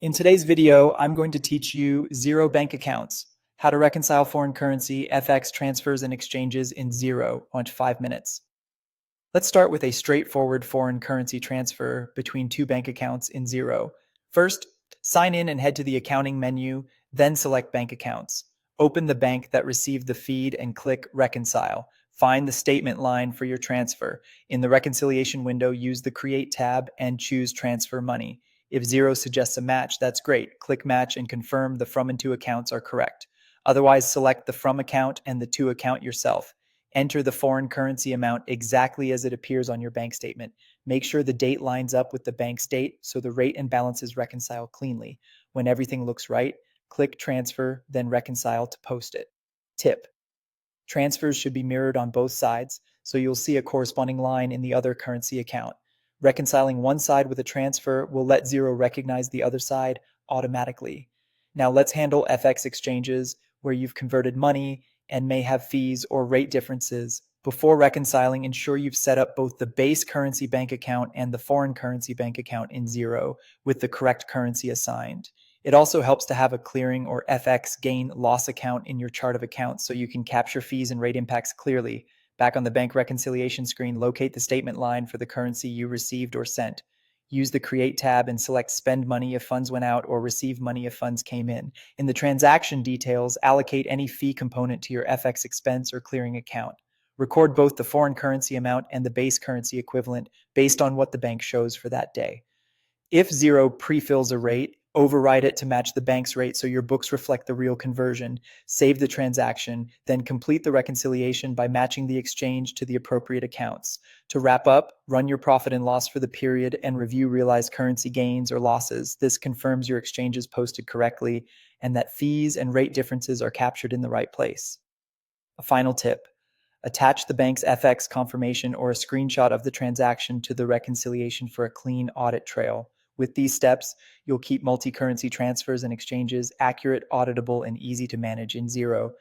In today's video, I'm going to teach you Xero bank accounts, how to reconcile foreign currency, FX transfers, and exchanges in Xero on 5 minutes. Let's start with a straightforward foreign currency transfer between two bank accounts in Xero. First, sign in and head to the accounting menu, then select bank accounts. Open the bank that received the feed and click Reconcile. Find the statement line for your transfer. In the reconciliation window, use the Create tab and choose Transfer Money. If Xero suggests a match, that's great. Click Match and confirm the from and to accounts are correct. Otherwise, select the from account and the to account yourself. Enter the foreign currency amount exactly as it appears on your bank statement. Make sure the date lines up with the bank's date so the rate and balances reconcile cleanly. When everything looks right, click Transfer, then Reconcile to post it. Tip: transfers should be mirrored on both sides, so you'll see a corresponding line in the other currency account. Reconciling one side with a transfer will let Xero recognize the other side automatically. Now let's handle FX exchanges where you've converted money and may have fees or rate differences. Before reconciling, ensure you've set up both the base currency bank account and the foreign currency bank account in Xero with the correct currency assigned. It also helps to have a clearing or FX gain loss account in your chart of accounts so you can capture fees and rate impacts clearly. Back on the bank reconciliation screen, locate the statement line for the currency you received or sent. Use the Create tab and select Spend money if funds went out or Receive money if funds came in. In the transaction details, allocate any fee component to your FX expense or clearing account. Record both the foreign currency amount and the base currency equivalent based on what the bank shows for that day. If Xero pre-fills a rate, override it to match the bank's rate so your books reflect the real conversion. Save the transaction, then complete the reconciliation by matching the exchange to the appropriate accounts. To wrap up, run your profit and loss for the period and review realized currency gains or losses. This confirms your exchange is posted correctly and that fees and rate differences are captured in the right place. A final tip: attach the bank's FX confirmation or a screenshot of the transaction to the reconciliation for a clean audit trail. With these steps, you'll keep multi-currency transfers and exchanges accurate, auditable, and easy to manage in Xero.